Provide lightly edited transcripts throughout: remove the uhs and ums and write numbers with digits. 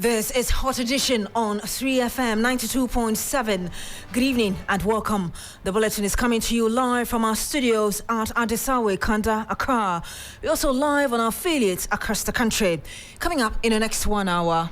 This is Hot Edition on 3FM 92.7. Good evening and welcome. The bulletin is coming to you live from our studios at Adesawe, Kanda, Accra. We're also live on our affiliates across the country. Coming up in the next 1 hour.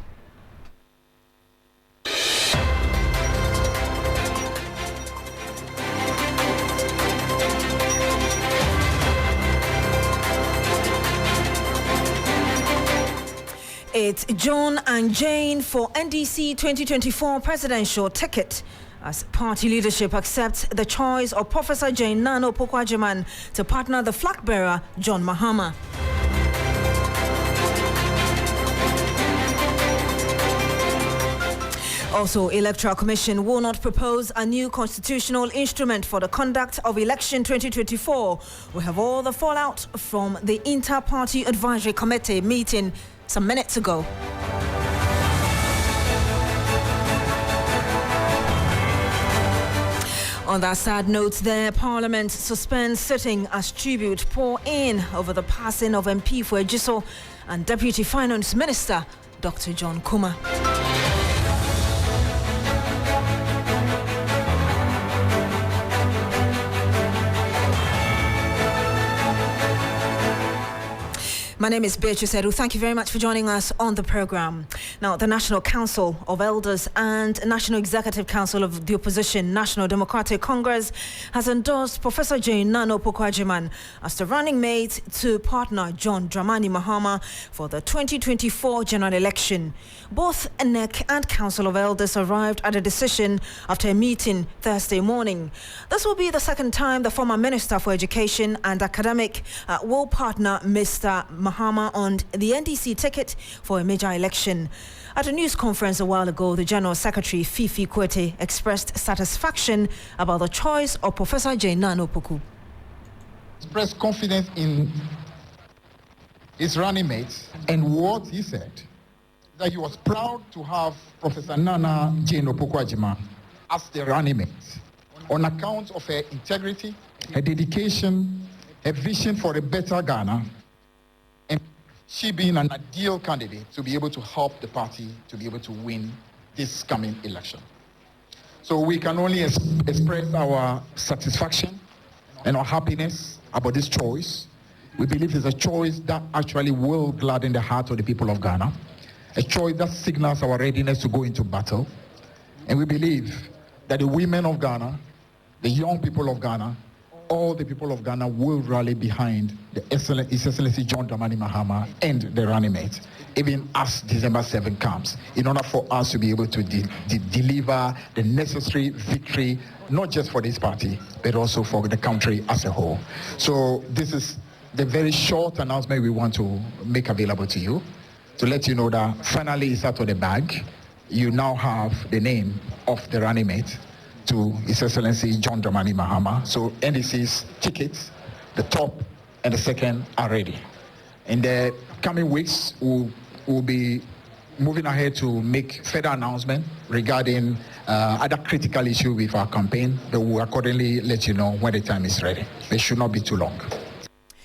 It's John and Jane for NDC 2024 presidential ticket as party leadership accepts the choice of Professor Jane Nana Opoku-Agyeman to partner the flag bearer John Mahama. Also, Electoral Commission will not propose a new constitutional instrument for the conduct of election 2024. We have all the fallout from the Inter-Party Advisory Committee meeting some minutes ago. On that sad note there, Parliament suspends sitting as tribute pour in over the passing of MP for Ejiso and Deputy Finance Minister Dr. John Kuma. My name is Beatrice Adu. Thank you very much for joining us on the program. Now, the National Council of Elders and National Executive Council of the Opposition National Democratic Congress has endorsed Professor Jane Nana Opoku-Agyeman as the running mate to partner John Dramani Mahama for the 2024 general election. Both NEC and Council of Elders arrived at a decision after a meeting Thursday morning. This will be the second time the former Minister for Education and Academic will partner Mr. Mahama on the NDC ticket for a major election. At a news conference a while ago, the General Secretary Fifi Kwete expressed satisfaction about the choice of Professor Jane Nana Opoku. Expressed confidence in his running mates, and what he said, that he was proud to have Professor Nana Jane Opoku-Agyeman as the running mate on account of her integrity, her dedication, her vision for a better Ghana, and she being an ideal candidate to be able to help the party to be able to win this coming election. So we can only express our satisfaction and our happiness about this choice. We believe it's a choice that actually will gladden the heart of the people of Ghana, a choice that signals our readiness to go into battle. And we believe that the women of Ghana, the young people of Ghana, all the people of Ghana will rally behind His Excellency John Dramani Mahama and the running mate, even as December 7 comes, in order for us to be able to deliver the necessary victory, not just for this party, but also for the country as a whole. So this is the very short announcement we want to make available to you, to let you know that finally it's out of the bag. You now have the name of the running mate to His Excellency John Dramani Mahama. So NDC's tickets, the top and the second, are ready. In the coming weeks, we'll be moving ahead to make further announcement regarding other critical issues with our campaign, but we'll accordingly let you know when the time is ready. It should not be too long.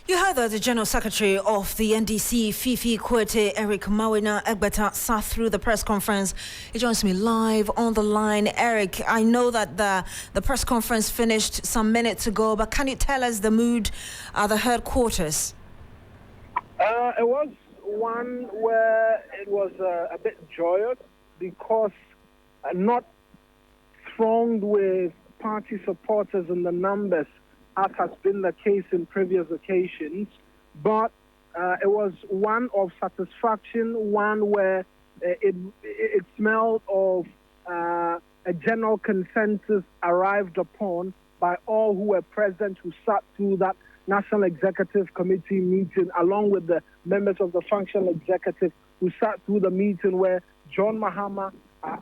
You heard that the General Secretary of the NDC, Fifi Kwete, Eric Mawina Egbeta, sat through the press conference. He joins me live on the line. Eric, I know that the press conference finished some minutes ago, but can you tell us the mood at the headquarters? It was one where it was a bit joyous because not thronged with party supporters in the numbers as has been the case in previous occasions, but it was one of satisfaction, one where it smelled of a general consensus arrived upon by all who were present, who sat through that National Executive Committee meeting, along with the members of the Functional Executive who sat through the meeting where John Mahama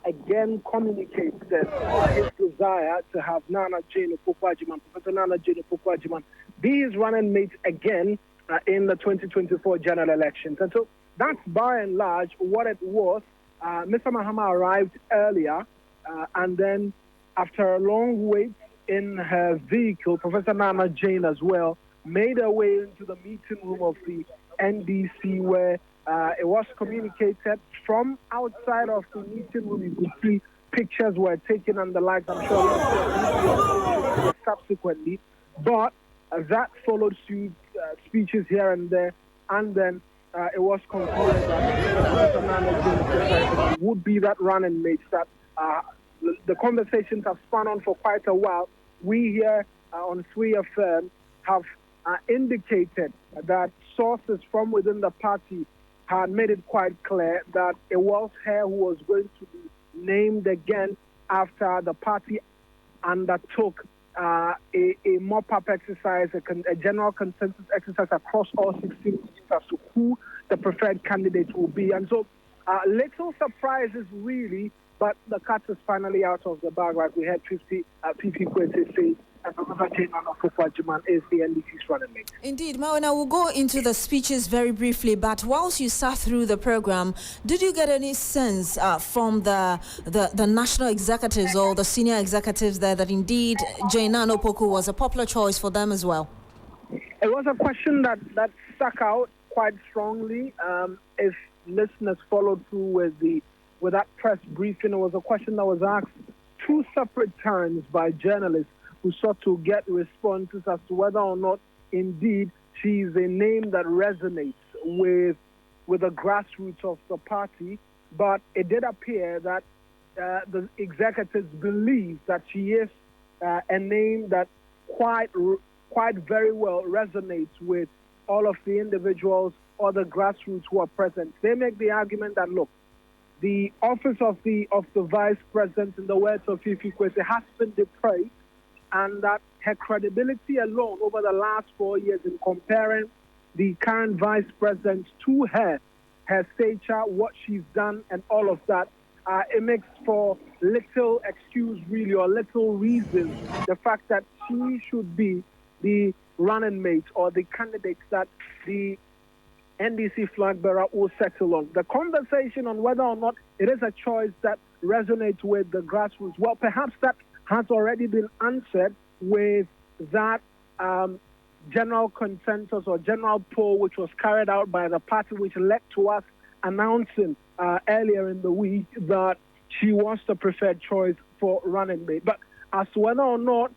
again communicated his desire to have Nana Jane Opoku-Agyeman, Professor Nana Jane Opoku-Agyeman, be his running mate again in the 2024 general elections. And so that's by and large what it was. Mr. Mahama arrived earlier, and then after a long wait in her vehicle, Professor Nana Jane as well made her way into the meeting room of the NDC, where it was communicated from outside of the meeting room. You could see pictures were taken and the likes. I'm sure subsequently, but that followed suit, speeches here and there, and then it was concluded that would be that running mate. That the conversations have spun on for quite a while. We here on Swee FM have indicated that sources from within the party had made it quite clear that it was her who was going to be named again after the party undertook a mop-up exercise, a general consensus exercise across all 16 teams as to who the preferred candidate will be. And so little surprises really, but the cat is finally out of the bag, like we had Fifi Kwesi say, and Professor Jane Adu is the NDC's running mate. Indeed, Mawina, we'll go into the speeches very briefly, but whilst you sat through the program, did you get any sense from the national executives or the senior executives there that indeed Jane Adu was a popular choice for them as well? It was a question that stuck out quite strongly. If listeners followed through with that press briefing, it was a question that was asked 2 separate times by journalists who sought to get responses as to whether or not indeed she is a name that resonates with the grassroots of the party. But it did appear that the executives believe that she is a name that quite very well resonates with all of the individuals or the grassroots who are present. They make the argument that, look, the office of the vice president, in the words of Fifi Kwesi, has been depraved, and that her credibility alone over the last 4 years in comparing the current vice president to her stature, what she's done, and all of that, it makes for little excuse, really, or little reason, the fact that she should be the running mate or the candidate that the NDC flag bearer will settle on. The conversation on whether or not it is a choice that resonates with the grassroots, well, perhaps that has already been answered with that general consensus or general poll which was carried out by the party, which led to us announcing earlier in the week that she was the preferred choice for running mate. But as to whether or not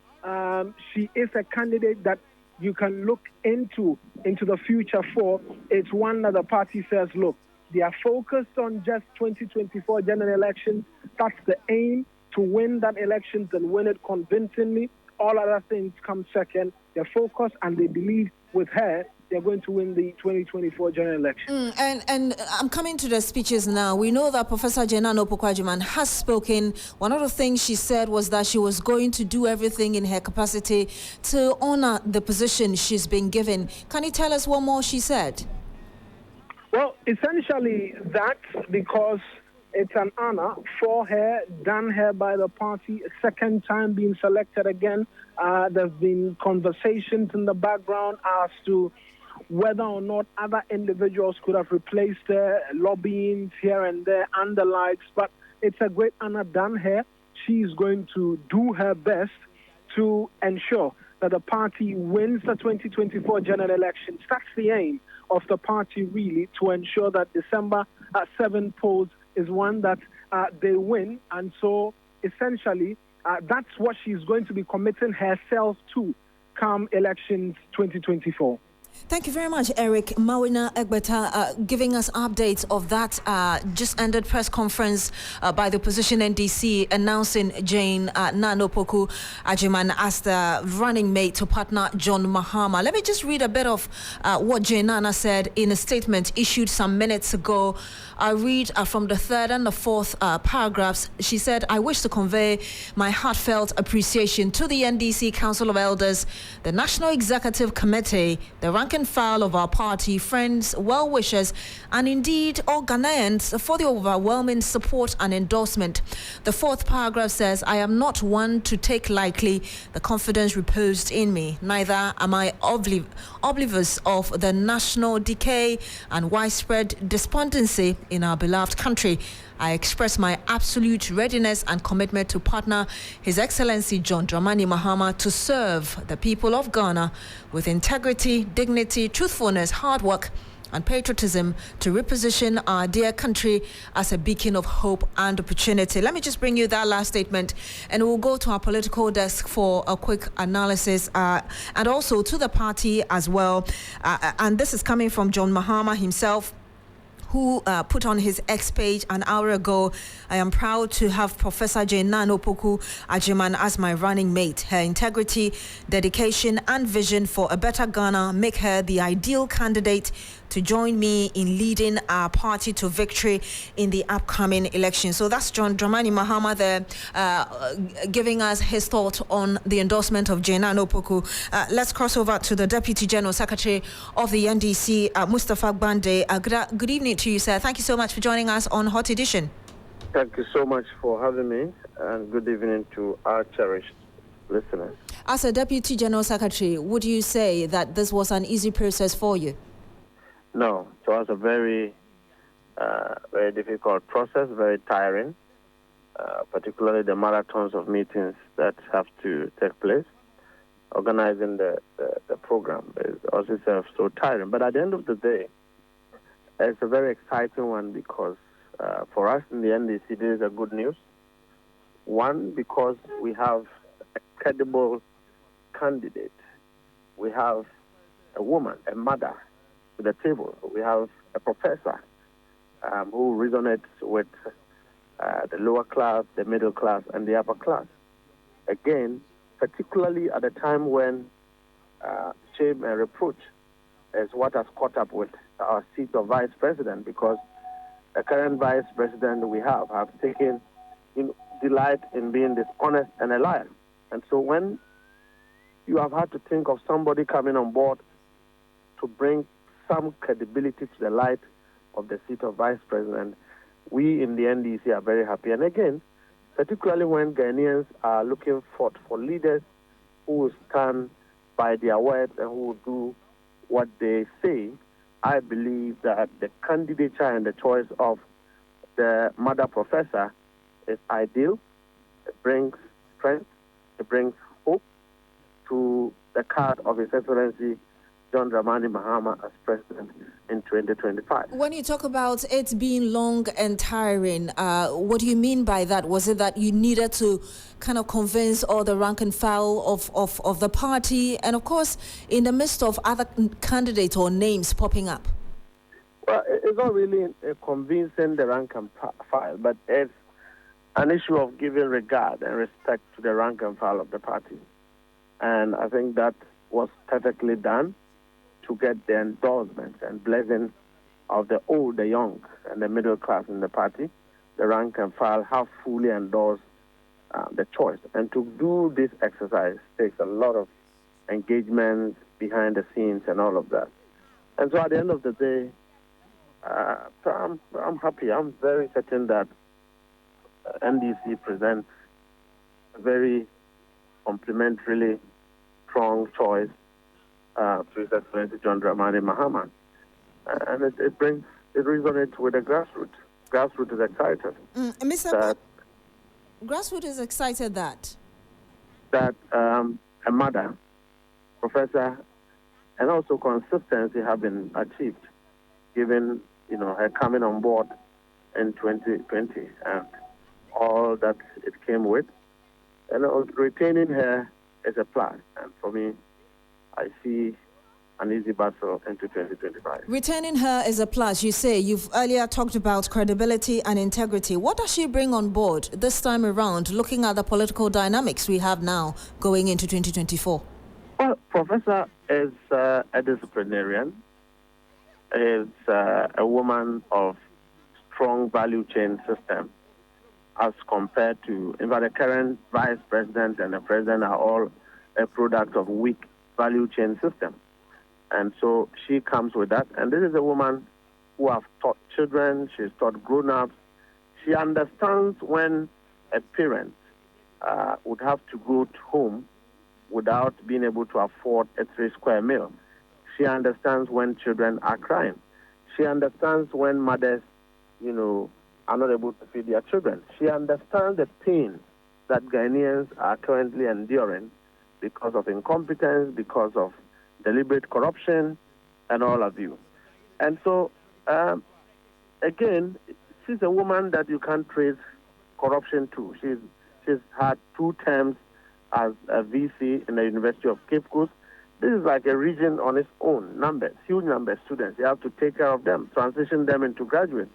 she is a candidate that you can look into the future for, it's one that the party says, look, they are focused on just 2024 general elections. That's the aim, to win that elections and win it convincingly. All other things come second. They're focused and they believe with her they're going to win the 2024 general election. And I'm coming to the speeches now. We know that Professor Jane Adu has spoken. One of the things she said was that she was going to do everything in her capacity to honor the position she's been given. Can you tell us what more she said? Well, essentially that, because it's an honor for her, done her by the party, a second time being selected again. There's been conversations in the background as to whether or not other individuals could have replaced her, lobbying here and there and the likes. But it's a great honor done her. She's going to do her best to ensure that the party wins the 2024 general elections. That's the aim of the party, really, to ensure that December 7 polls is one that they win. And so essentially that's what she's going to be committing herself to come elections 2024. Thank you very much, Eric. Mawina Egbeta, giving us updates of that just ended press conference by the opposition NDC announcing Jane Adu Agyemang as the running mate to partner John Mahama. Let me just read a bit of what Jane Nana said in a statement issued some minutes ago. I read from the 3rd and the 4th paragraphs. She said, I wish to convey my heartfelt appreciation to the NDC Council of Elders, the National Executive Committee, the rank and file of our party, friends, well-wishers, and indeed all Ghanaians for the overwhelming support and endorsement. The 4th paragraph says, I am not one to take lightly the confidence reposed in me. Neither am I oblivious of the national decay and widespread despondency in our beloved country. I express my absolute readiness and commitment to partner His Excellency John Dramani Mahama to serve the people of Ghana with integrity, dignity, truthfulness, hard work, and patriotism to reposition our dear country as a beacon of hope and opportunity. Let me just bring you that last statement, and we'll go to our political desk for a quick analysis, and also to the party as well. And this is coming from John Mahama himself, who put on his X page an hour ago: "I am proud to have Professor Nana Opoku-Agyeman as my running mate. Her integrity, dedication, and vision for a better Ghana make her the ideal candidate to join me in leading our party to victory in the upcoming election." So that's John Dramani Mahama there, giving us his thought on the endorsement of Nana Opoku. Let's cross over to the Deputy General Secretary of the NDC, Mustapha Gbande. Good evening to you, sir. Thank you so much for joining us on Hot Edition. Thank you so much for having me, and good evening to our cherished listeners. As a Deputy General Secretary, would you say that this was an easy process for you? No, it was a very difficult process, very tiring, particularly the marathons of meetings that have to take place. Organizing the program is also so tiring. But at the end of the day, it's a very exciting one because for us in the NDC, this is a good news. One, because we have a credible candidate. We have a woman, a mother, to the table. We have a professor who resonates with the lower class, the middle class, and the upper class. Again, particularly at a time when shame and reproach is what has caught up with our seat of vice president, because the current vice president we have taken delight in being dishonest and a liar. And so when you have had to think of somebody coming on board to bring some credibility to the light of the seat of vice president, we in the NDC are very happy. And again, particularly when Ghanaians are looking for leaders who will stand by their words and who will do what they say, I believe that the candidature and the choice of the mother professor is ideal. It brings strength, it brings hope to the card of His Excellency John Dramani Mahama as president in 2025. When you talk about it being long and tiring, what do you mean by that? Was it that you needed to kind of convince all the rank and file of the party, and of course in the midst of other candidates or names popping up? Well, it's not really convincing the rank and file, but it's an issue of giving regard and respect to the rank and file of the party. And I think that was perfectly done to get the endorsements and blessings of the old, the young, and the middle class in the party. The rank and file have fully endorsed the choice. And to do this exercise takes a lot of engagement behind the scenes and all of that. And so at the end of the day, I'm happy. I'm very certain that NDC presents a very complementarily strong choice to His Excellency John Dramani Mahama. And it resonates with the grassroots. Grassroots is excited. Mr. Grassroots is excited that a mother, professor, and also consistency have been achieved, given her coming on board in 2020 and all that it came with. And retaining her is a plus. And for me, I see an easy battle into 2025. Retaining her is a plus. You say you've earlier talked about credibility and integrity. What does she bring on board this time around, looking at the political dynamics we have now going into 2024? Well, Professor is a disciplinarian, is a woman of strong value chain system as compared to, in fact, the current vice president and the president are all a product of weak value chain system. And so she comes with that. And this is a woman who has taught children, she's taught grown-ups. She understands when a parent would have to go home without being able to afford a 3-square meal. She understands when children are crying. She understands when mothers, are not able to feed their children. She understands the pain that Ghanaians are currently enduring because of incompetence, because of deliberate corruption, and all of you. And so, again, she's a woman that you can't trace corruption to. She's had 2 terms as a VC in the University of Cape Coast. This is like a region on its own, huge number of students. You have to take care of them, transition them into graduates.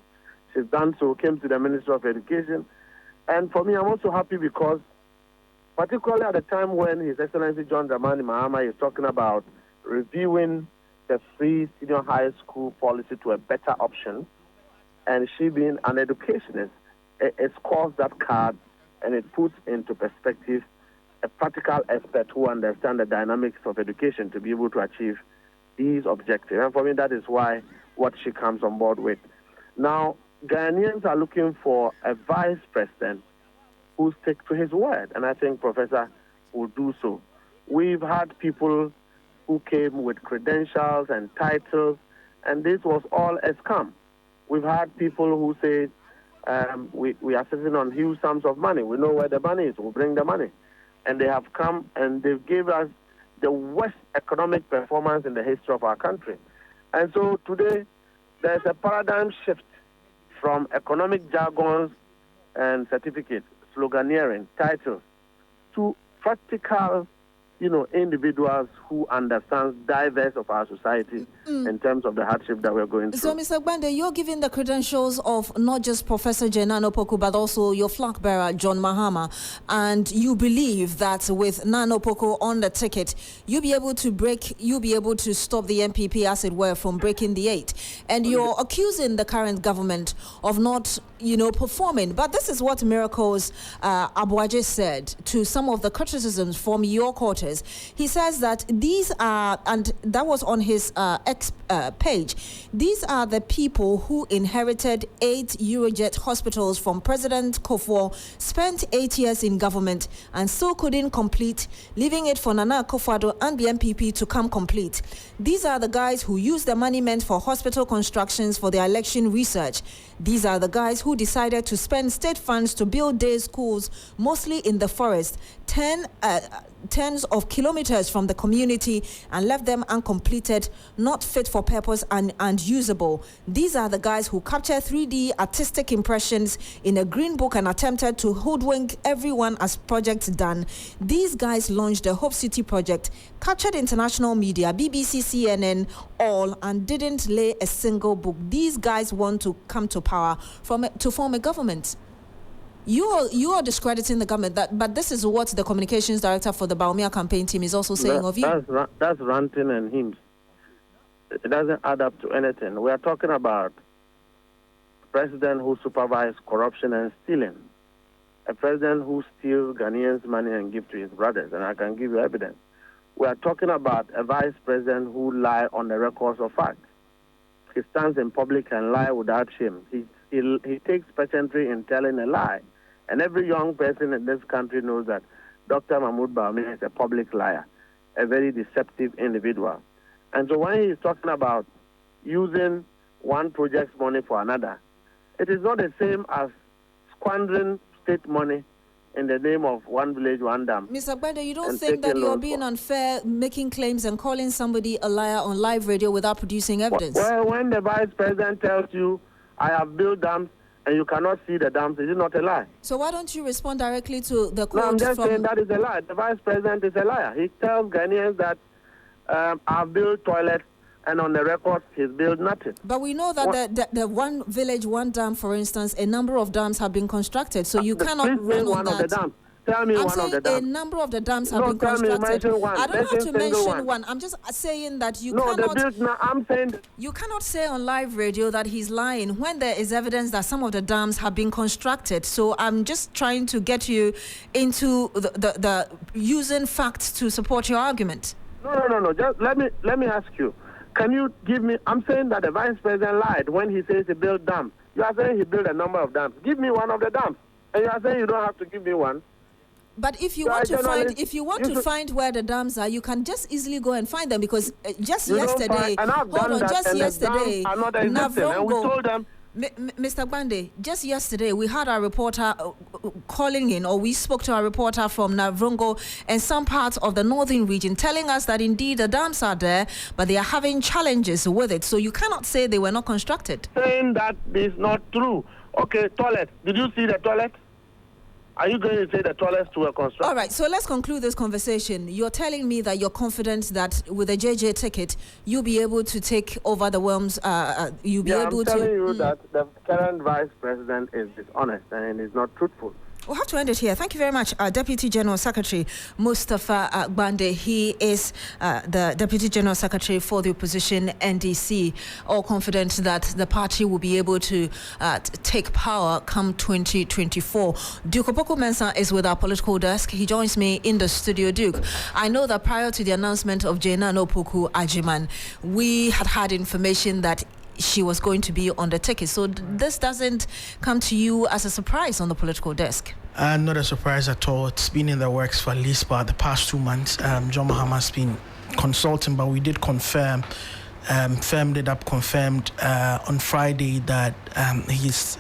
She's done so, came to the Ministry of Education. And for me, I'm also happy because, particularly at the time when His Excellency John Dramani Mahama is talking about reviewing the free senior high school policy to a better option, and she being an educationist, it scores that card and it puts into perspective a practical expert who understands the dynamics of education to be able to achieve these objectives. And for me, that is why what she comes on board with. Now, Ghanaians are looking for a vice president who sticks to his word, and I think Professor will do so. We've had people who came with credentials and titles, and this was all a scam. We've had people who say, we are sitting on huge sums of money. We know where the money is. We'll bring the money. And they have come and they've given us the worst economic performance in the history of our country. And so today, there's a paradigm shift from economic jargons and certificates, sloganeering, titles, to practical, individuals who understand diverse of our society in terms of the hardship that we're going through. So, Mr. Gbande, you're giving the credentials of not just Professor Nana Opoku, but also your flag bearer, John Mahama. And you believe that with Nana Opoku on the ticket, you'll be able to stop the MPP, as it were, from breaking the 8. And you're accusing the current government of not, performing. But this is what Miracles Abuaje said to some of the criticisms from your quarters. He says that these are, and that was on his X page, these are the people who inherited 8 Eurojet hospitals from President Kufuor, spent 8 years in government and still couldn't complete, leaving it for Nana Akufo-Addo and the MPP to come complete. These are the guys who used the money meant for hospital constructions for their election research. These are the guys who decided to spend state funds to build day schools, mostly in the forest, tens of kilometers from the community, and left them uncompleted, not fit for purpose and unusable. These are the guys who captured 3D artistic impressions in a green book and attempted to hoodwink everyone as projects done. These guys launched the Hope City project, captured international media, BBC, CNN, all, and didn't lay a single book. These guys want to come to power to form a government. You are discrediting the government, but this is what the communications director for the Baumia campaign team is also saying of you. That's ranting and hymns. It doesn't add up to anything. We are talking about a president who supervises corruption and stealing, a president who steals Ghanaians' money and gives to his brothers, and I can give you evidence. We are talking about a vice president who lies on the records of facts. He stands in public and lies without shame. He takes pageantry in telling a lie. And every young person in this country knows that Dr. Mahmoud Baumia is a public liar, a very deceptive individual. And so when he is talking about using one project's money for another, it is not the same as squandering state money in the name of one village, one dam. Mr. Gbande, you don't think that you're being unfair, making claims and calling somebody a liar on live radio without producing evidence? Well, when the vice president tells you, I have built dams, and you cannot see the dams, is it not a lie? So why don't you respond directly to the quote? No, I'm just saying that is a lie. The vice president is a liar. He tells Ghanaians that I've built toilets, and on the record, he's built nothing. But we know that the one village, one dam, for instance, a number of dams have been constructed, so you cannot run on that. Of the dams. Tell me one of the dams. A number of the dams have been constructed. I don't have to mention one. I'm just saying that you cannot. I'm saying you cannot say on live radio that he's lying when there is evidence that some of the dams have been constructed. So I'm just trying to get you into the using facts to support your argument. No. Just let me ask you. Can you give me? I'm saying that the vice president lied when he says he built dams. You are saying he built a number of dams. Give me one of the dams, and you are saying you don't have to give me one. But if you want to find where the dams are, you can just easily go and find them, because just yesterday, Navrongo, Mr. Gbande, just yesterday we had our reporter calling in, or we spoke to our reporter from Navrongo and some parts of the northern region, telling us that indeed the dams are there, but they are having challenges with it. So you cannot say they were not constructed. Saying that is not true. Okay, toilet. Did you see the toilet? Are you going to say the toilets were constructed? All right, so let's conclude this conversation. You're telling me that you're confident that with the JJ ticket, you'll be able to take over the Worms. You'll be able to. I'm telling you that the current vice president is dishonest and is not truthful. We'll have to end it here. Thank you very much, Deputy General Secretary Mustafa Gbande. He is the Deputy General Secretary for the opposition NDC. All confident that the party will be able to take power come 2024. Duke Opoku Mensah is with our political desk. He joins me in the studio. Duke, I know that prior to the announcement of Jena Opoku Ajiman, we had information that she was going to be on the ticket. So this doesn't come to you as a surprise on the political desk? Not a surprise at all. It's been in the works for at least about the past 2 months. John Mahama's been consulting, but we did confirmed on Friday that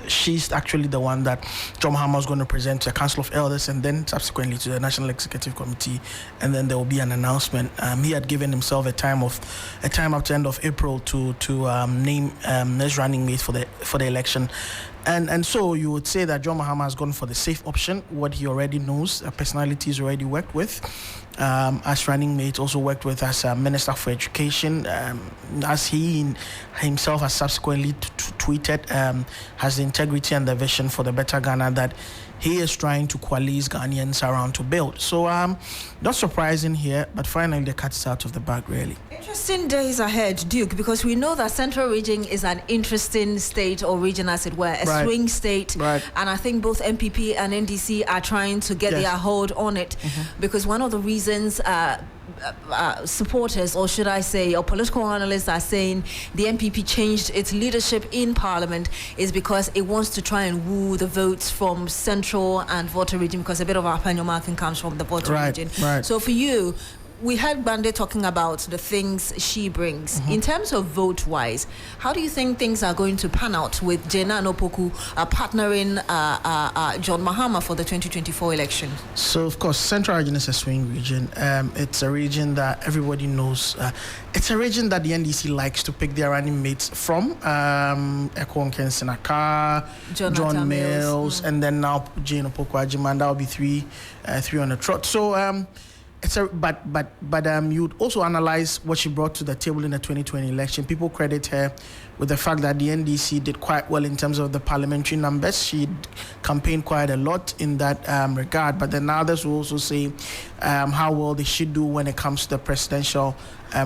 she's actually the one that John Mahama was going to present to the Council of Elders and then subsequently to the National Executive Committee, and then there will be an announcement. He had given himself a time up to end of April to name his running mate for the election. And so you would say that John Mahama has gone for the safe option, what he already knows, personalities already worked with, as running mate, also worked with as Minister for Education, as he himself has subsequently tweeted, has the integrity and the vision for the better Ghana that he is trying to coalesce Ghanaians around to build. So not surprising here, but finally the cat is out of the bag, really. Interesting days ahead, Duke, because we know that Central Region is an interesting state or region, as it were, a swing state. Right. And I think both MPP and NDC are trying to get their hold on it, because one of the reasons supporters, or should I say, or political analysts are saying the MPP changed its leadership in Parliament is because it wants to try and woo the votes from Central and Volta region, because a bit of our opinion marking comes from the Volta region. Right. So for you, we had Gbande talking about the things she brings. In terms of vote-wise, how do you think things are going to pan out with Jena Opoku partnering John Mahama for the 2024 election? So, of course, Central region is a swing region. It's a region that everybody knows. It's a region that the NDC likes to pick their running mates from. Ekon Kensinaka, John Mills, and then now Jane Opoku Ajiman. That will be three on the trot. So, but you'd also analyze what she brought to the table in the 2020 election. People credit her with the fact that the NDC did quite well in terms of the parliamentary numbers. She campaigned quite a lot in that regard. But then others will also say how well they should do when it comes to the presidential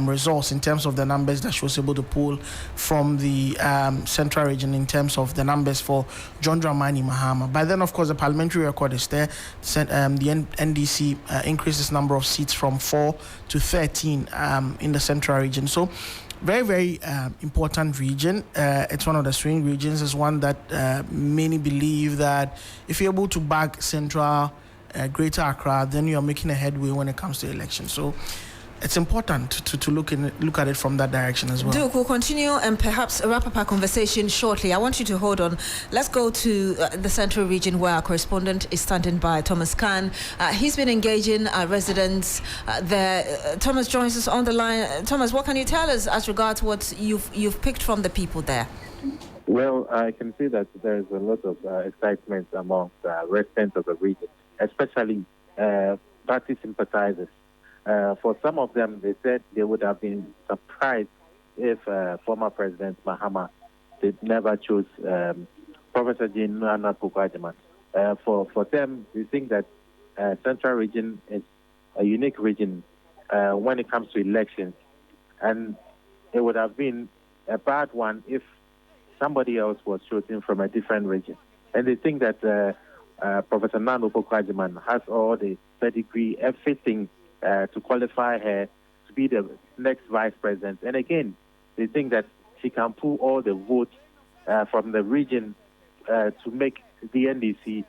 results in terms of the numbers that she was able to pull from the Central region in terms of the numbers for John Dramani Mahama. But then, of course, the parliamentary record is there. The NDC increased its number of seats from 4 to 13 in the Central region. So very, very important region. It's one of the swing regions. It's one that many believe that if you're able to back Central, Greater Accra, then you're making a headway when it comes to elections. So it's important to look at it from that direction as well. Duke, we'll continue and perhaps wrap up our conversation shortly. I want you to hold on. Let's go to the Central region where our correspondent is standing by, Thomas Khan. He's been engaging residents there. Thomas joins us on the line. Thomas, what can you tell us as regards what you've picked from the people there? Well, I can see that there is a lot of excitement among residents of the region, especially party sympathizers. For some of them, they said they would have been surprised if former President Mahama did never choose Professor Jane Opoku Ajiman. For them, they think that Central region is a unique region when it comes to elections, and it would have been a bad one if somebody else was chosen from a different region. And they think that Professor Opoku Ajiman has all the pedigree, everything to qualify her to be the next vice president. And again, they think that she can pull all the votes from the region to make the NDC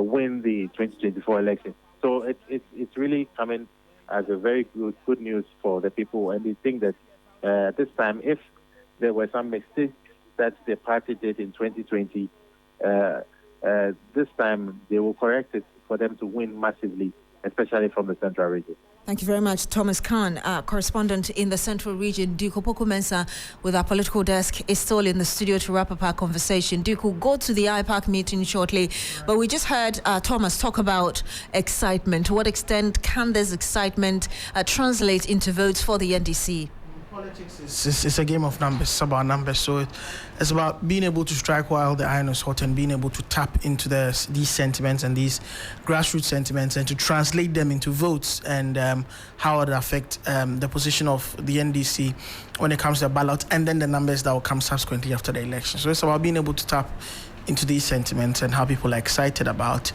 win the 2024 election. So it's really coming as a very good news for the people. And they think that this time, if there were some mistakes that the party did in 2020, this time they will correct it for them to win massively, especially from the central region. Thank you very much, Thomas Khan, correspondent in the Central Region. Duke Opoku-Mensah with our political desk is still in the studio to wrap up our conversation. Duke will go to the IPAC meeting shortly, but we just heard Thomas talk about excitement. To what extent can this excitement translate into votes for the NDC? Politics is a game of numbers. It's about numbers. So it's about being able to strike while the iron is hot and being able to tap into these sentiments and these grassroots sentiments and to translate them into votes and how it affect the position of the NDC when it comes to the ballot and then the numbers that will come subsequently after the election. So it's about being able to tap into these sentiments and how people are excited about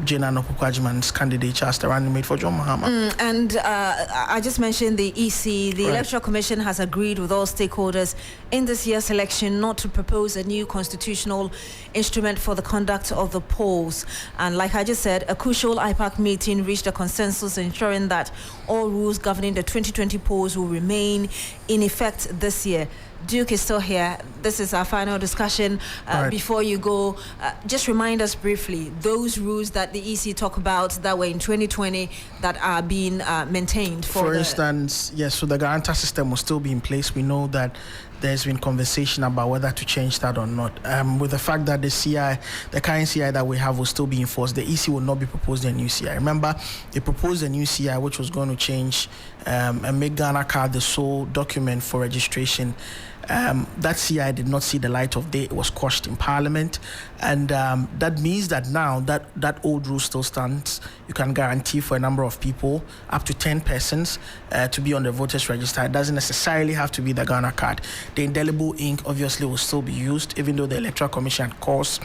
Jane Opoku-Agyemang's candidature as the running mate for John Mahama. And I just mentioned the EC, the Electoral Commission has agreed with all stakeholders in this year's election not to propose a new constitutional instrument for the conduct of the polls. And like I just said, a crucial IPAC meeting reached a consensus ensuring that all rules governing the 2020 polls will remain in effect this year. Duke is still here. This is our final discussion. Before you go, just remind us briefly those rules that the EC talk about that were in 2020 that are being maintained. For instance, yes, so the guarantor system will still be in place. We know that there's been conversation about whether to change that or not. With the fact that the current CI that we have will still be enforced, the EC will not be proposing a new CI. Remember, they proposed a new CI which was going to change and make Ghana card the sole document for registration. That CI did not see the light of day. It was quashed in Parliament, and that means that now that old rule still stands. You can guarantee for a number of people, up to 10 persons, to be on the voters register. It doesn't necessarily have to be the Ghana card. The indelible ink obviously will still be used, even though the Electoral Commission calls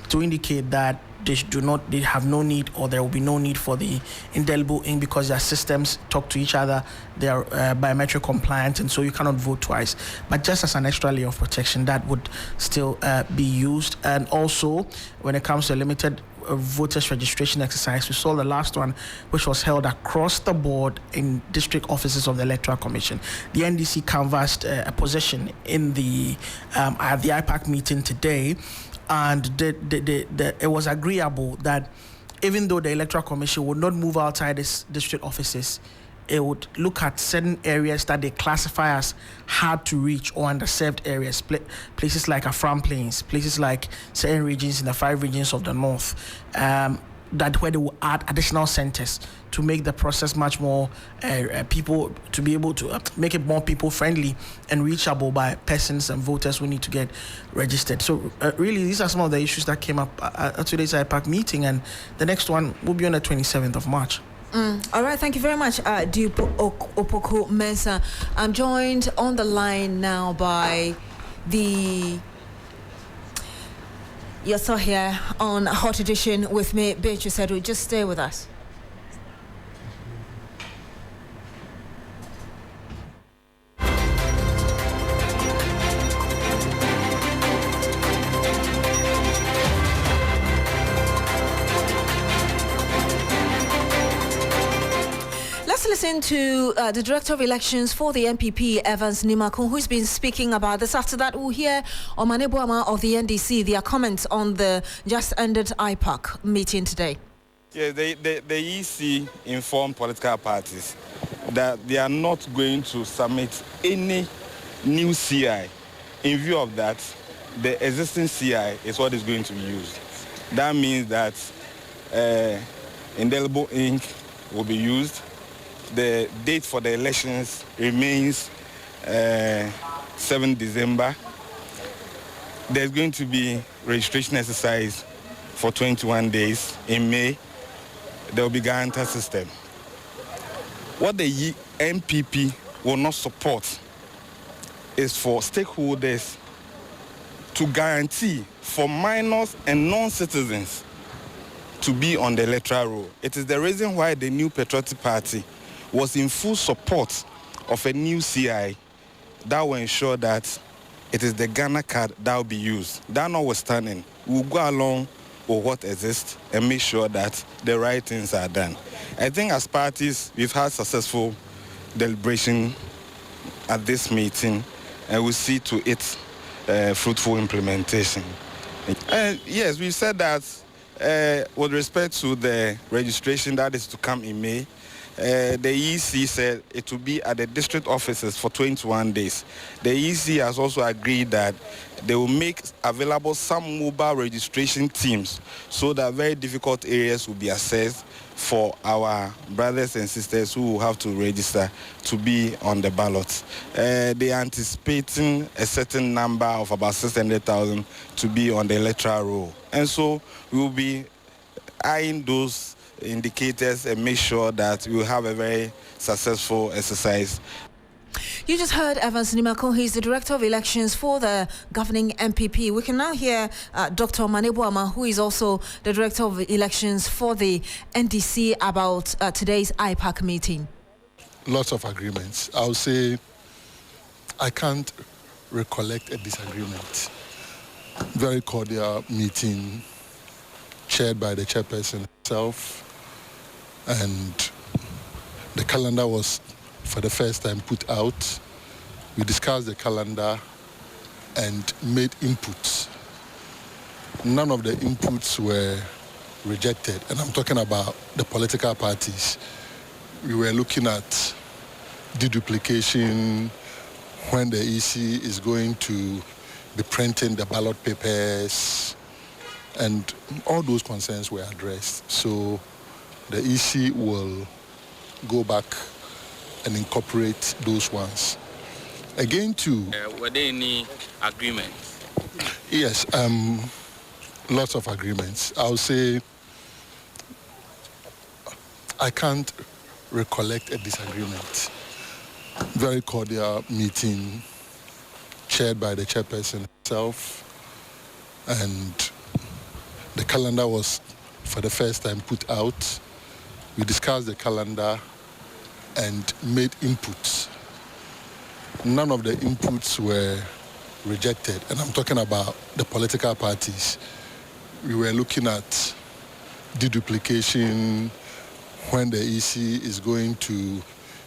to indicate that they have no need, or there will be no need for the indelible ink because their systems talk to each other, they are biometric compliant, and so you cannot vote twice. But just as an extra layer of protection, that would still be used. And also, when it comes to a limited voters registration exercise, we saw the last one, which was held across the board in district offices of the Electoral Commission. The NDC canvassed a position in at the IPAC meeting today, and it was agreeable that even though the Electoral Commission would not move outside its district offices, it would look at certain areas that they classify as hard to reach or underserved areas, places like Afram Plains, places like certain regions in the 5 regions of the north, that where they will add additional centers to make the process much more people, to be able to make it more people friendly and reachable by persons and voters who need to get registered. So really, these are some of the issues that came up at today's IPAC meeting, and the next one will be on the 27th of March. All right, thank you very much, Duke Opoku-Mensah. I'm joined on the line now by You're still here on Hot Edition with me, Beatrice Adu. Just stay with us. Listen to the Director of Elections for the MPP, Evans Nimakun, who's been speaking about this. After that, we'll hear Omane Boama of the NDC, their comments on the just ended IPAC meeting today. Yeah, the EC informed political parties that they are not going to submit any new CI. In view of that, the existing CI is what is going to be used. That means that indelible ink will be used. The date for the elections remains 7 December. There's going to be registration exercise for 21 days. In May, there will be guarantor system. What the MPP will not support is for stakeholders to guarantee for minors and non-citizens to be on the electoral roll. It is the reason why the New Patriotic Party was in full support of a new CI that will ensure that it is the Ghana card that will be used. That notwithstanding, we'll go along with what exists and make sure that the right things are done. I think as parties, we've had successful deliberation at this meeting, and we'll see to it fruitful implementation. Yes, we said that with respect to the registration that is to come in May, the EC said it will be at the district offices for 21 days. The EC has also agreed that they will make available some mobile registration teams so that very difficult areas will be assessed for our brothers and sisters who will have to register to be on the ballot. They are anticipating a certain number of about 600,000 to be on the electoral roll. And so we will be eyeing those indicators and make sure that we will have a very successful exercise. You just heard Evans Nimako. He's the Director of Elections for the governing MPP. We can now hear Dr. Omanebuama, who is also the Director of Elections for the NDC, about today's IPAC meeting. Lots of agreements. I would say I can't recollect a disagreement. Very cordial meeting chaired by the chairperson herself, and the calendar was for the first time put out. We discussed the calendar and made inputs. None of the inputs were rejected, and I'm talking about the political parties. We were looking at deduplication, when the EC is going to be printing the ballot papers, and all those concerns were addressed. So the EC will go back and incorporate those ones. Again, too. Were there any agreements? Yes, lots of agreements. I'll say I can't recollect a disagreement. Very cordial meeting chaired by the chairperson herself, and the calendar was for the first time put out. We discussed the calendar and made inputs. None of the inputs were rejected, and I'm talking about the political parties. We were looking at deduplication, when the EC is going to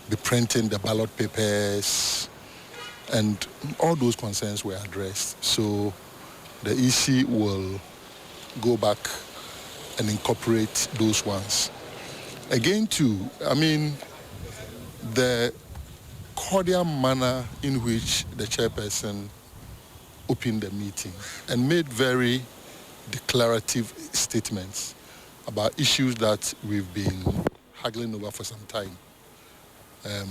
be printing the ballot papers, and all those concerns were addressed. So the EC will go back and incorporate those ones. Again, too, I mean, the cordial manner in which the chairperson opened the meeting and made very declarative statements about issues that we've been haggling over for some time.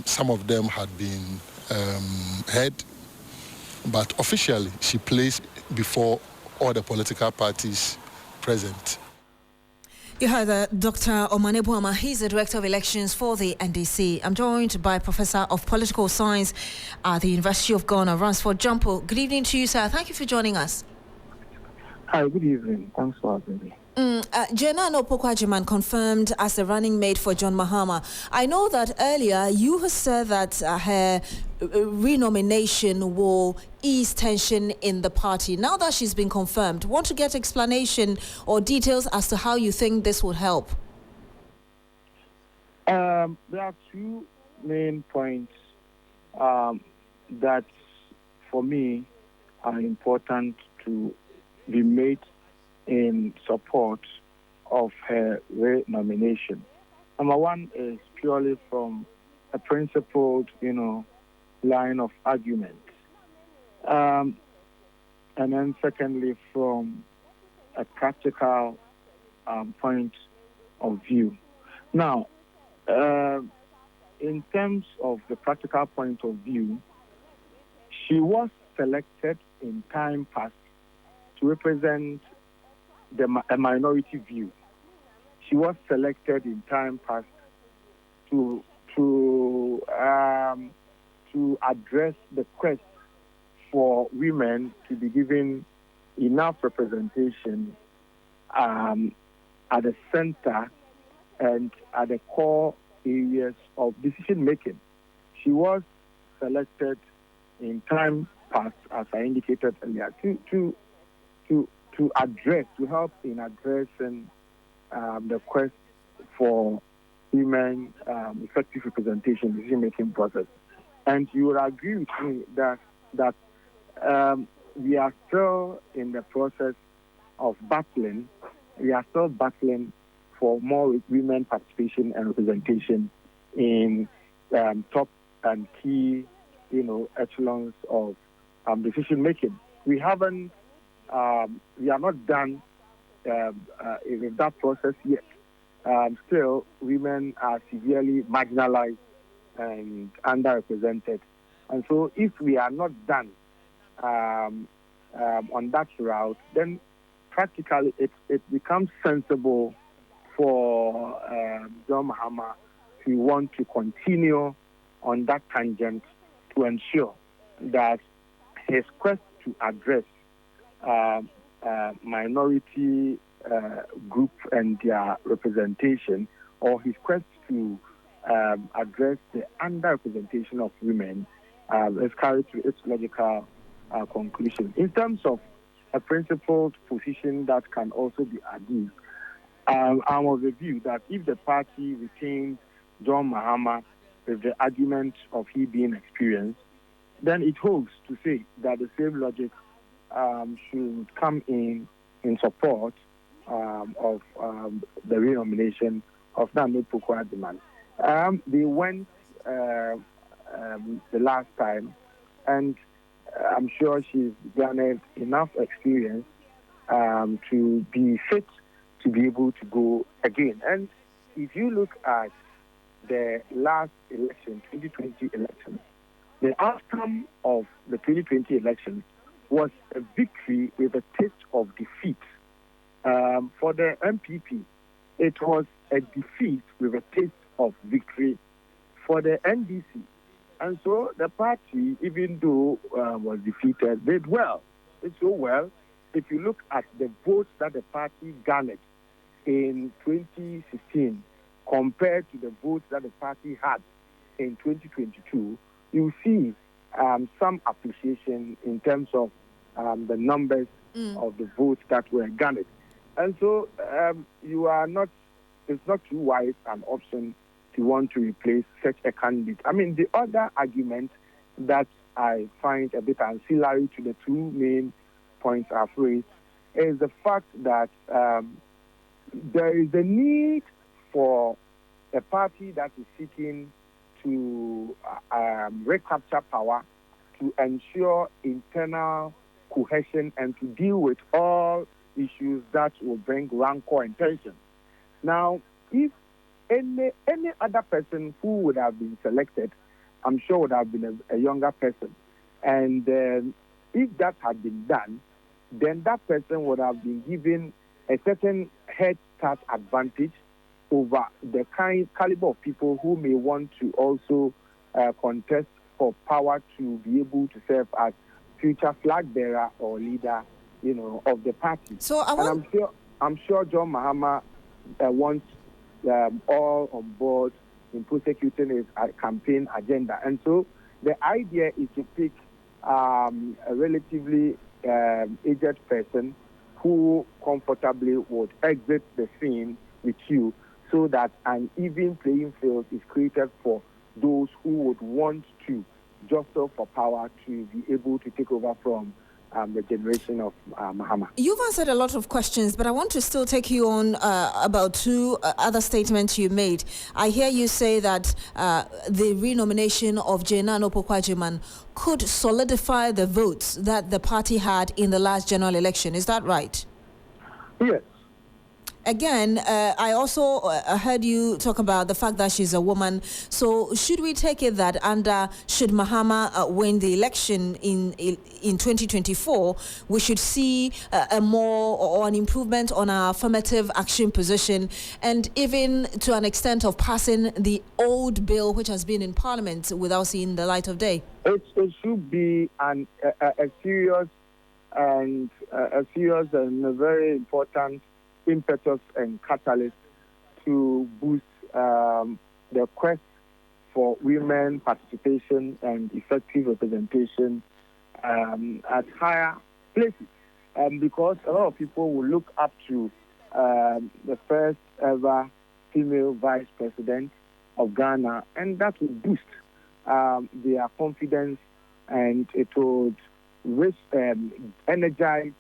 Some of them had been heard, but officially she placed before all the political parties present. You heard Dr. Omanebuama. He's the Director of Elections for the NDC. I'm joined by Professor of Political Science at the University of Ghana, Ransford Jumpo. Good evening to you, sir. Thank you for joining us. Hi, good evening. Thanks for having me. Jenna Opoku-Agyeman confirmed as the running mate for John Mahama. I know that earlier you have said that her renomination will ease tension in the party. Now that she's been confirmed, want to get explanation or details as to how you think this would help? There are two main points that, for me, are important to be made in support of her re-nomination. Number one is purely from a principled, line of argument. And then secondly, from a practical point of view. Now, in terms of the practical point of view, she was selected in time past to represent a minority view. She was selected in time past to address the quest for women to be given enough representation at the center and at the core areas of decision making. She was selected in time past, as I indicated earlier, to address, to help in addressing the quest for women effective representation in the decision-making process. And you would agree with me that we are still in the process of battling. We are still battling for more women participation and representation in top and key, echelons of decision making. We haven't, we are not done with that process yet. Still, women are severely marginalized and underrepresented. And so if we are not done on that route, then practically it becomes sensible for John Mahama to want to continue on that tangent to ensure that his quest to address minority group and their representation, or his quest to address the underrepresentation of women, is carried to its logical conclusion. In terms of a principled position that can also be adduced, I'm of the view that if the party retains John Mahama with the argument of he being experienced, then it holds to say that the same logic should come in support of the renomination of Nana Akufo-Addo. They went the last time, and I'm sure she's garnered enough experience to be fit to be able to go again. And if you look at the last election, 2020 election, the outcome of the 2020 election was a victory with a taste of defeat. For the MPP, it was a defeat with a taste of victory for the NDC. And so the party, even though was defeated, did well. Did so well. If you look at the votes that the party garnered in 2016 compared to the votes that the party had in 2022, you see some appreciation in terms of the numbers of the votes that were garnered. And so you are not, it's not too wise an option to want to replace such a candidate. I mean, the other argument that I find a bit ancillary to the two main points I've raised is the fact that there is a need for a party that is seeking to recapture power, to ensure internal cohesion and to deal with all issues that will bring rancor and tension. Now, if any other person who would have been selected, I'm sure would have been a younger person. And if that had been done, then that person would have been given a certain head start advantage over the caliber of people who may want to also contest for power to be able to serve as future flag bearer or leader, of the party. So I'm sure John Mahama wants all on board in prosecuting his campaign agenda. And so the idea is to pick a relatively aged person who comfortably would exit the scene with you, so that an even playing field is created for those who would want to jostle for power to be able to take over from the generation of Mahama. You've answered a lot of questions, but I want to still take you on about two other statements you made. I hear you say that the renomination of Nana Akufo-Addo could solidify the votes that the party had in the last general election. Is that right? Yes. Again, I also heard you talk about the fact that she's a woman. So should we take it that should Mahama win the election in 2024, we should see a more or an improvement on our affirmative action position, and even to an extent of passing the old bill which has been in Parliament without seeing the light of day? It should be a serious and a very important impetus and catalyst to boost the quest for women participation and effective representation at higher places. Because a lot of people will look up to the first ever female vice president of Ghana, and that will boost their confidence, and it would energize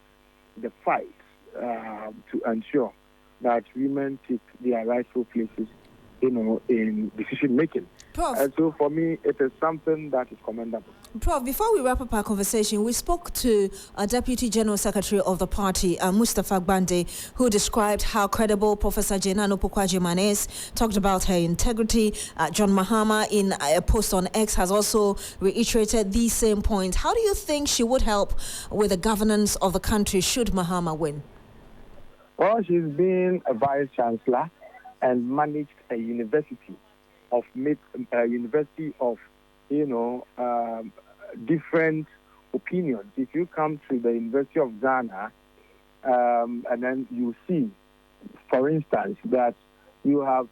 the fight to ensure that women take their rightful places, in decision making. Prof. And so for me, it is something that is commendable. Prof, before we wrap up our conversation, we spoke to a Deputy General Secretary of the party, Mustafa Gbande, who described how credible Professor Jane Opoku-Agyeman is, talked about her integrity. John Mahama, in a post on X, has also reiterated these same points. How do you think she would help with the governance of the country should Mahama win? Well, she's been a vice-chancellor and managed a university of different opinions. If you come to the University of Ghana, and then you see, for instance, that you have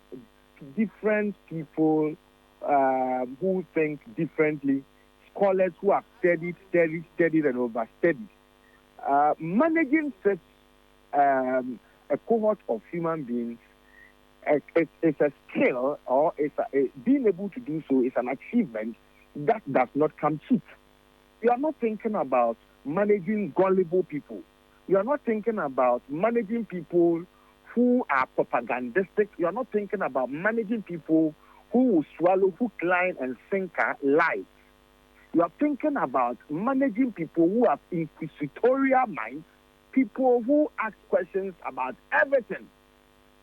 different people who think differently, scholars who have studied and overstudied. Managing such a cohort of human beings, it's a skill, or being able to do so is an achievement that does not come cheap. You are not thinking about managing gullible people. You are not thinking about managing people who are propagandistic. You are not thinking about managing people who will swallow hook, line, and sinker lies. You are thinking about managing people who have inquisitorial minds, people who ask questions about everything.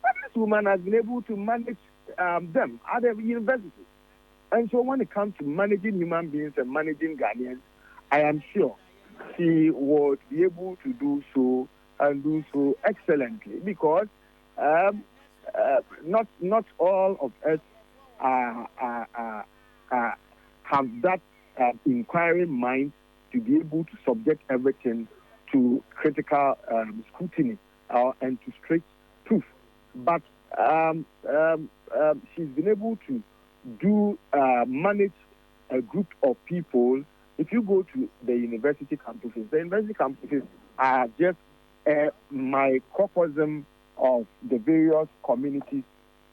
But this woman has been able to manage them at the university. And so when it comes to managing human beings and managing Ghanaians, I am sure she would be able to do so and do so excellently, because not all of us have that inquiring mind to be able to subject everything to critical scrutiny and to strict proof. But she's been able to manage a group of people. If you go to the university campuses are just a microcosm of the various communities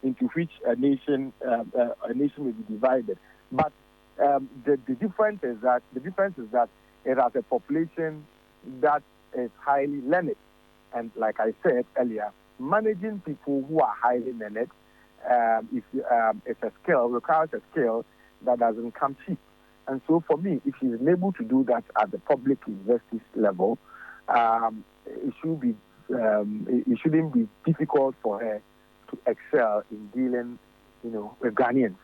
into which a nation may be divided. But the difference is that it has a population that is highly learned, and like I said earlier, managing people who are highly learned requires a skill that doesn't come cheap. And so for me, if she's able to do that at the public universities level, it shouldn't be difficult for her to excel in dealing, with Ghanaians.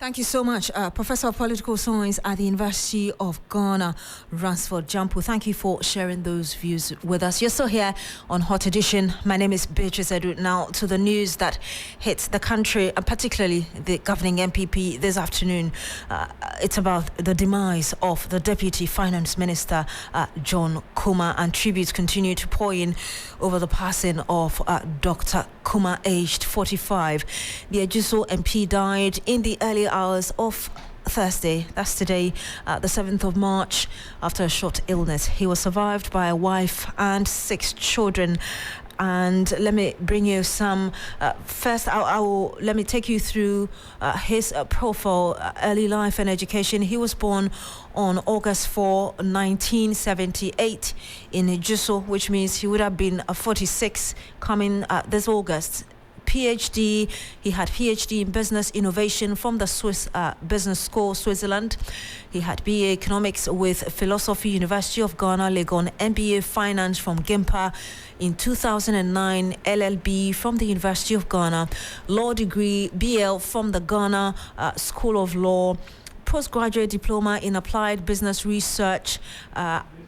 Thank you so much, Professor of Political Science at the University of Ghana, Ransford Jampu. Thank you for sharing those views with us. You're still here on Hot Edition. My name is Beatrice Adu. Now to the news that hits the country, and particularly the governing MPP this afternoon. It's about the demise of the Deputy Finance Minister, John Kuma, and tributes continue to pour in over the passing of Dr. Kuma, aged 45. The Ejiso MP died in the early hours of Thursday, that's today, the 7th of March, after a short illness. He was survived by a wife and 6 children. And let me bring you some. First, let me take you through his profile, early life and education. He was born on August 4, 1978 in Ejiso, which means he would have been 46 coming this August. PhD. He had PhD in business innovation from the Swiss Business School, Switzerland. He had BA Economics with Philosophy University of Ghana, Legon, MBA Finance from GIMPA in 2009, LLB from the University of Ghana, Law degree, BL from the Ghana School of Law, postgraduate diploma in applied business research.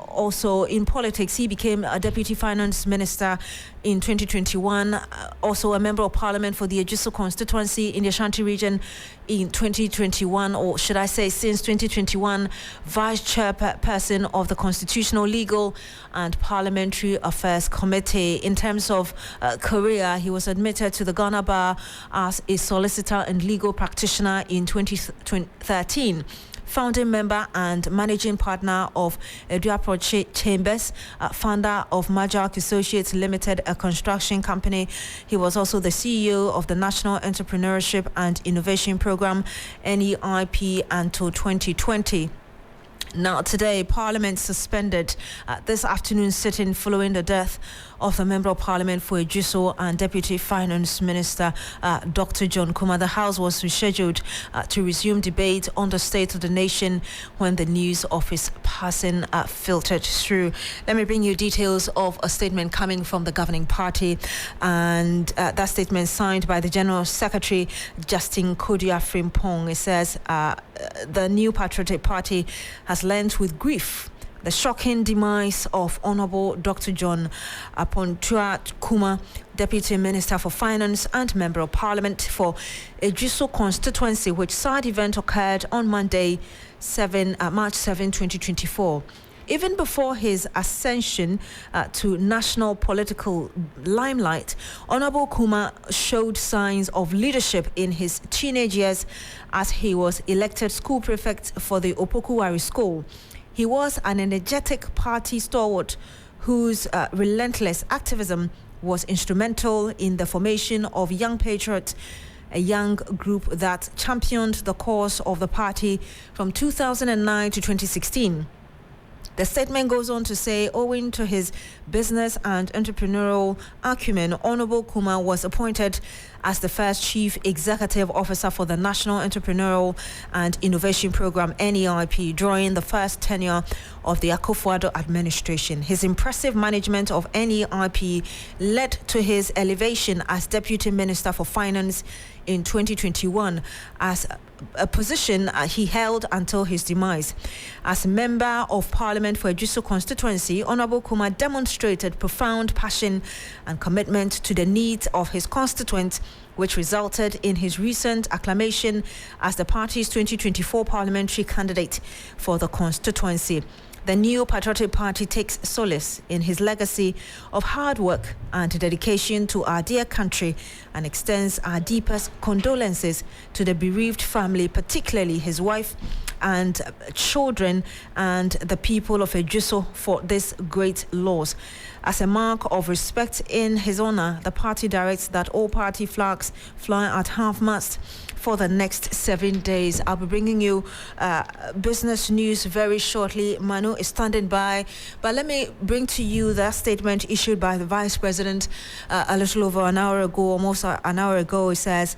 Also in politics, he became a deputy finance minister in 2021, also a member of parliament for the Ejiso constituency in the Ashanti region in 2021, or should I say since 2021, vice chairperson of the Constitutional, Legal and Parliamentary Affairs Committee. In terms of career, he was admitted to the Ghana Bar as a solicitor and legal practitioner in 2013. Founding member and managing partner of Eduapo Chambers, founder of Majak Associates Limited, a construction company. He was also the CEO of the National Entrepreneurship and Innovation Program, NEIP, until 2020. Now, today, Parliament suspended this afternoon sitting following the death of the Member of Parliament for Ejiso and Deputy Finance Minister Dr. John Kuma. The House was rescheduled to resume debate on the state of the nation when the news of his passing filtered through. Let me bring you details of a statement coming from the governing party, and that statement signed by the General Secretary, Justin Kodia Frimpong. It says the New Patriotic Party has learnt with grief the shocking demise of Honorable Dr. John Apontua Kuma, Deputy Minister for Finance and Member of Parliament for Ejiso constituency, which sad event occurred on Monday, March 7, 2024. Even before his ascension to national political limelight, Honorable Kuma showed signs of leadership in his teenage years as he was elected school prefect for the Opokuwari School. He was an energetic party stalwart whose relentless activism was instrumental in the formation of Young Patriots, a young group that championed the cause of the party from 2009 to 2016. The statement goes on to say, owing to his business and entrepreneurial acumen, Honorable Kuma was appointed as the first Chief Executive Officer for the National Entrepreneurial and Innovation Program, NEIP, during the first tenure of the Akufo-Addo administration. His impressive management of NEIP led to his elevation as Deputy Minister for Finance in 2021, as a position he held until his demise. As Member of Parliament for Ejiso constituency, Honorable Kuma demonstrated profound passion and commitment to the needs of his constituents, which resulted in his recent acclamation as the party's 2024 parliamentary candidate for the constituency. The New Patriotic Party takes solace in his legacy of hard work and dedication to our dear country and extends our deepest condolences to the bereaved family, particularly his wife and children and the people of Ejiso for this great loss. As a mark of respect in his honor, the party directs that all party flags fly at half-mast for the next 7 days. I'll be bringing you business news very shortly. Manu is standing by, but let me bring to you that statement issued by the Vice President a little over an hour ago, almost an hour ago. It says,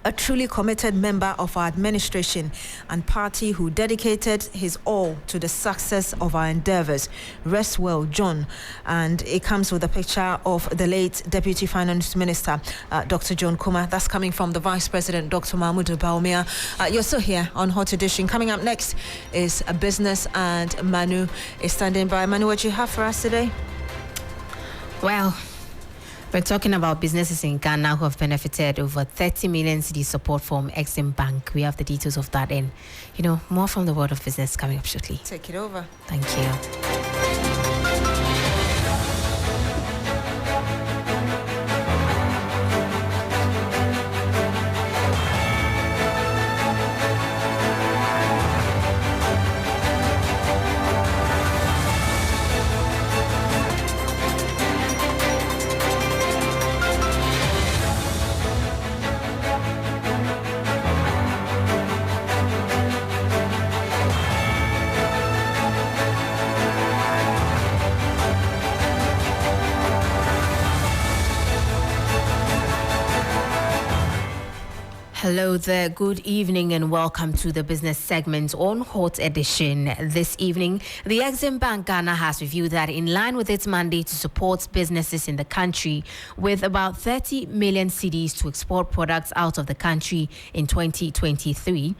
a truly committed member of our administration and party who dedicated his all to the success of our endeavors. Rest well, John. And it comes with a picture of the late Deputy Finance Minister, Dr. John Kuma. That's coming from the Vice President, Dr. Mahmoud Baumia. You're still here on Hot Edition. Coming up next is a business, and Manu is standing by. Manu, what do you have for us today? Well, we're talking about businesses in Ghana who have benefited over 30 million cedi support from Exim Bank. We have the details of that, and more from the world of business coming up shortly. Take it over. Thank you. Hello there, good evening and welcome to the business segment on Hot Edition. This evening, the Exim Bank Ghana has reviewed that in line with its mandate to support businesses in the country with about 30 million cedis to export products out of the country in 2023.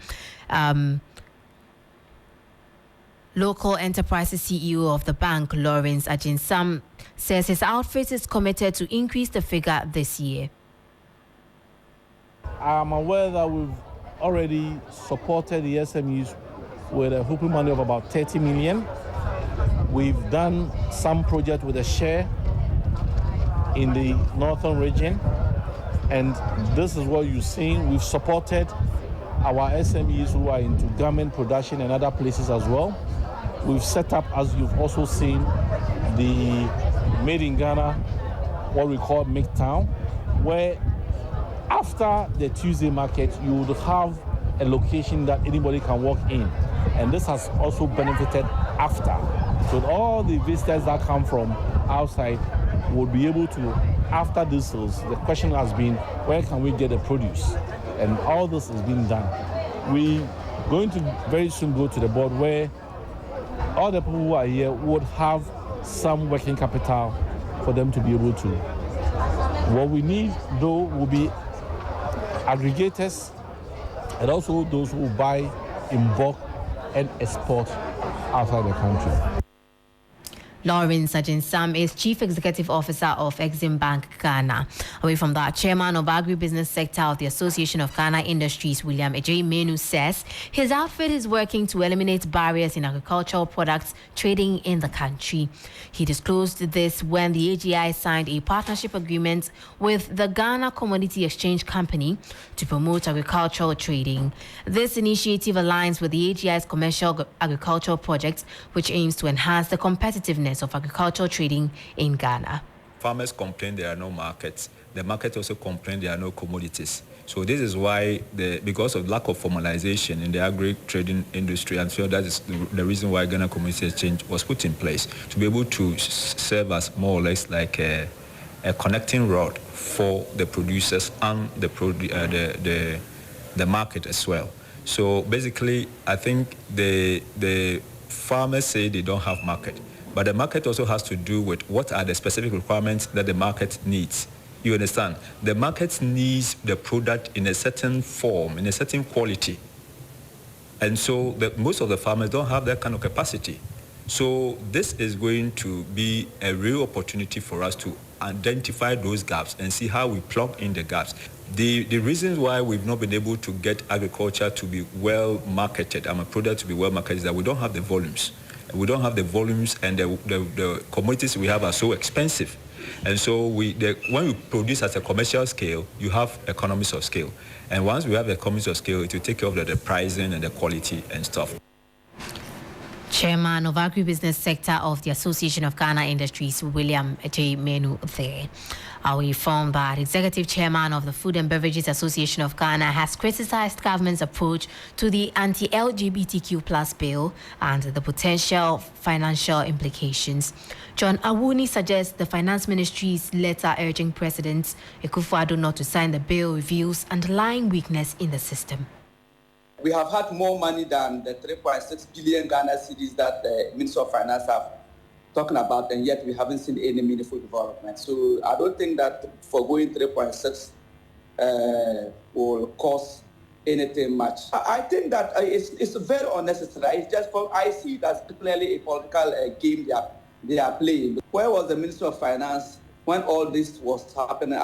Local Enterprises CEO of the bank, Lawrence Ajinsam, says his outfit is committed to increase the figure this year. I'm aware that we've already supported the SMEs with a whooping money of about 30 million. We've done some project with a share in the northern region, and this is what you're seeing. We've supported our SMEs who are into garment production and other places as well. We've set up, as you've also seen, the Made in Ghana, what we call Midtown, where after the Tuesday market, you would have a location that anybody can walk in. And this has also benefited after. So all the visitors that come from outside will be able to, after these sales, the question has been, where can we get the produce? And all this is being done. We're going to very soon go to the board where all the people who are here would have some working capital for them to be able to. What we need, though, will be aggregators and also those who buy in bulk and export outside the country. Lawrence Ajinsam is Chief Executive Officer of Exim Bank Ghana. Away from that, Chairman of Agribusiness Sector of the Association of Ghana Industries, William Ejay Menu, says his outfit is working to eliminate barriers in agricultural products trading in the country. He disclosed this when the AGI signed a partnership agreement with the Ghana Commodity Exchange Company to promote agricultural trading. This initiative aligns with the AGI's commercial agricultural project, which aims to enhance the competitiveness of agricultural trading in Ghana. Farmers complain there are no markets. The market also complain there are no commodities. So this is why, because of lack of formalization in the agri-trading industry, and so that is the reason why Ghana Commodity Exchange was put in place, to be able to serve as more or less like a connecting rod for the producers and the market as well. So basically, I think the farmers say they don't have market. But the market also has to do with what are the specific requirements that the market needs. You understand? The market needs the product in a certain form, in a certain quality. And so most of the farmers don't have that kind of capacity. So this is going to be a real opportunity for us to identify those gaps and see how we plug in the gaps. The reasons why we've not been able to get agriculture to be well marketed, a product to be well marketed, is that we don't have the volumes. We don't have the volumes, and the commodities we have are so expensive. And so when we produce at a commercial scale, you have economies of scale. And once we have economies of scale, it will take care of the pricing and the quality and stuff. Chairman of Agribusiness Sector of the Association of Ghana Industries, William J. Menu there. We informed that Executive Chairman of the Food and Beverages Association of Ghana has criticized government's approach to the anti-LGBTQ+ bill and the potential financial implications. John Awuni suggests the Finance Ministry's letter urging President Akufo-Addo not to sign the bill reveals underlying weakness in the system. We have had more money than the 3.6 billion Ghana cedis that the Minister of Finance have talking about, and yet we haven't seen any meaningful development. So I don't think that forgoing 3.6 will cost anything much. I think that it's very unnecessary. It's just I see it as clearly a political game they are playing. Where was the Minister of Finance when all this was happening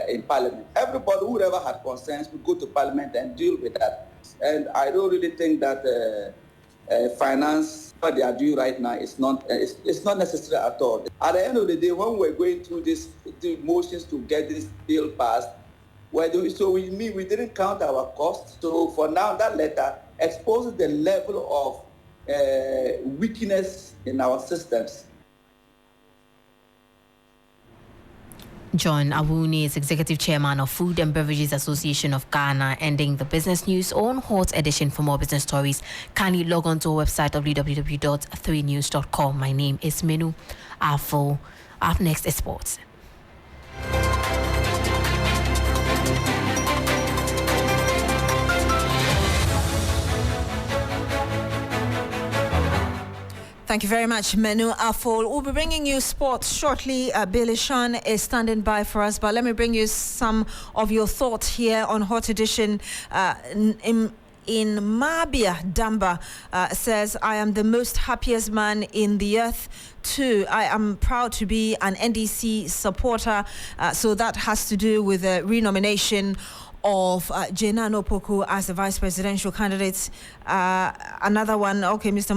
in Parliament? Everybody, whoever had concerns, would go to Parliament and deal with that. And I don't really think that finance, what they are doing right now, it's not necessary at all. At the end of the day, when we're going through the motions to get this bill passed, we didn't count our costs. So for now, that letter exposes the level of weakness in our systems. John Awuni is Executive Chairman of Food and Beverages Association of Ghana, ending the business news on Hot Edition. For more business stories, kindly log on to our website www.3news.com. My name is Menu Afo. Up next is sports. Thank you very much, Menu Afol. We'll be bringing you sports shortly. Billy Shan is standing by for us, but let me bring you some of your thoughts here on Hot Edition. In Mabia Damba says, I am the most happiest man in the earth too. I am proud to be an NDC supporter. So that has to do with the renomination of Jenano Poku as the vice presidential candidate. Another one, okay, Mr.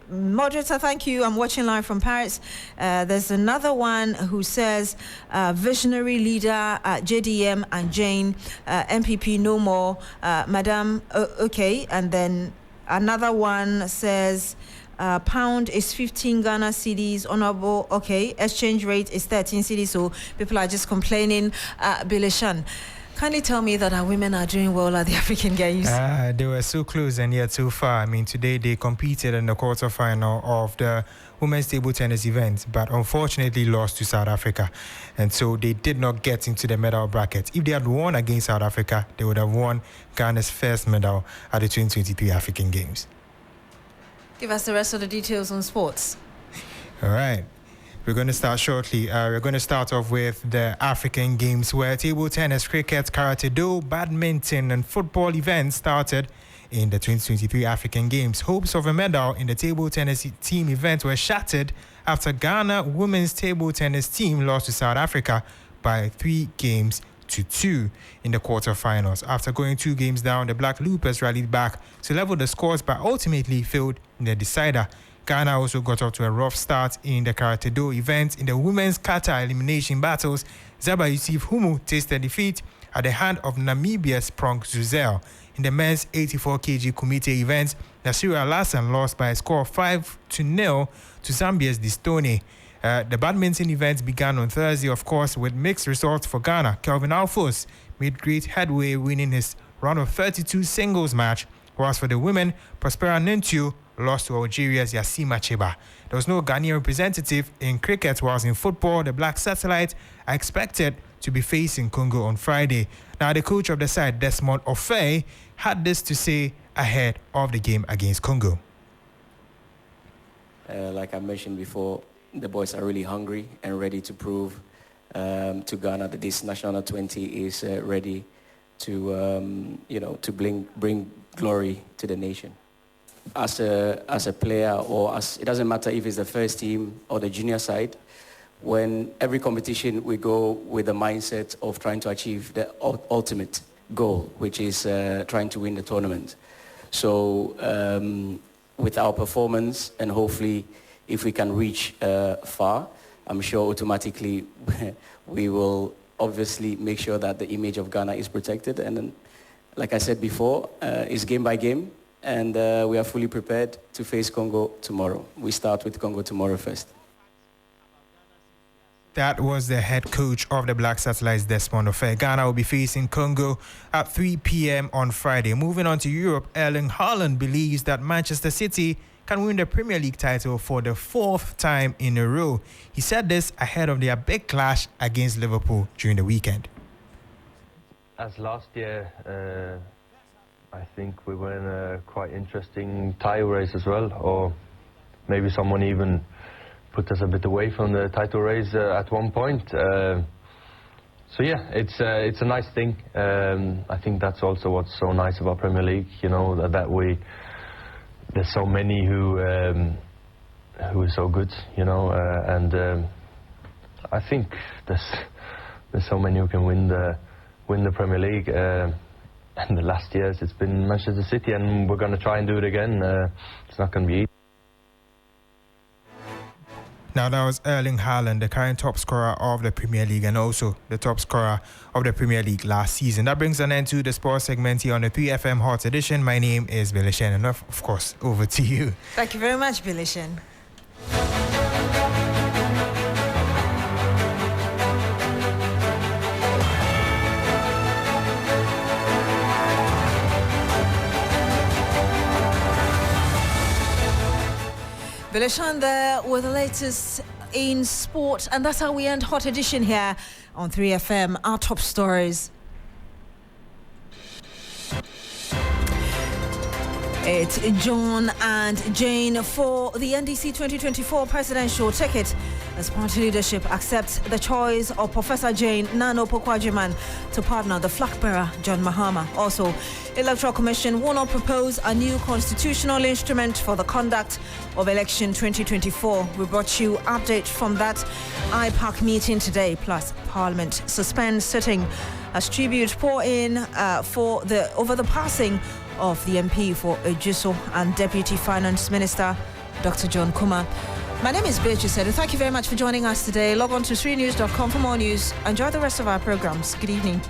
Moderator, thank you. I'm watching live from Paris. There's another one who says, visionary leader, JDM and Jane, MPP no more, Madam, okay. And then another one says, pound is 15 Ghana cedis, honorable, okay. Exchange rate is 13 cedis, so people are just complaining. Bilishan. Kindly tell me that our women are doing well at the African Games. They were so close and yet so far. I mean, today they competed in the quarterfinal of the women's table tennis event, but unfortunately lost to South Africa. And so they did not get into the medal bracket. If they had won against South Africa, they would have won Ghana's first medal at the 2023 African Games. Give us the rest of the details on sports. All right. We're going to start shortly. We're going to start off with the African Games, where table tennis, cricket, karate do, badminton and football events started in the 2023 African Games. Hopes of a medal in the table tennis team event were shattered after Ghana women's table tennis team lost to South Africa by 3-2 in the quarterfinals. After going 2 games down, the Black Loopers rallied back to level the scores but ultimately failed in the decider. Ghana also got off to a rough start in the karate do event. In the women's kata elimination battles, Zaba Yusuf Humu tasted defeat at the hand of Namibia's Pronk Zuzel. In the men's 84 kg kumite event, Nasiru Alassan lost by a score of 5-0 to Zambia's Distone. The badminton event began on Thursday, of course, with mixed results for Ghana. Kelvin Alphonse made great headway, winning his round of 32 singles match, whilst for the women, Prospera Nentiu lost to Algeria's Yassima Cheba. There was no Ghanaian representative in cricket, whilst in football, the Black Satellite are expected to be facing Congo on Friday. Now, the coach of the side, Desmond Ofei, had this to say ahead of the game against Congo. Like I mentioned before, the boys are really hungry and ready to prove to Ghana that this national 20 is ready to, to bring glory to the nation. As a player, or it doesn't matter if it's the first team or the junior side, when every competition we go with the mindset of trying to achieve the ultimate goal, which is trying to win the tournament. So with our performance, and hopefully if we can reach far, I'm sure automatically we will obviously make sure that the image of Ghana is protected. And then, like I said before, it's game by game. And we are fully prepared to face Congo tomorrow. We start with Congo tomorrow first. That was the head coach of the Black Satellites, Desmond Ofei. Ghana will be facing Congo at 3 p.m. on Friday. Moving on to Europe, Erling Haaland believes that Manchester City can win the Premier League title for the 4th time in a row. He said this ahead of their big clash against Liverpool during the weekend. As last year, I think we were in a quite interesting title race as well, or maybe someone even put us a bit away from the title race at one point. So yeah, it's a nice thing. I think that's also what's so nice about Premier League, that there's so many who are so good, and I think there's so many who can win the Premier League. And the last years it's been Manchester City, and we're going to try and do it again. It's not going to be easy. Now, that was Erling Haaland, the current top scorer of the Premier League and also the top scorer of the Premier League last season. That brings an end to the sports segment here on the 3FM Hot Edition. My name is Billy Shen, and of course, over to you. Thank you very much, Billy Shen. Belishan there with the latest in sport, and that's how we end Hot Edition here on 3FM. Our top stories. It's John and Jane for the NDC 2024 presidential ticket as party leadership accepts the choice of Professor Jane Nano Pokwajiman to partner the flag bearer John Mahama. Also, Electoral Commission will not propose a new constitutional instrument for the conduct of election 2024. We brought you update from that IPAC meeting today, plus Parliament suspends sitting as tribute pour in over the passing of the MP for Ejiso and Deputy Finance Minister Dr. John Kuma. My name is Beatrice Adu. Thank you very much for joining us today. Log on to 3news.com for more news. Enjoy the rest of our programs. Good evening.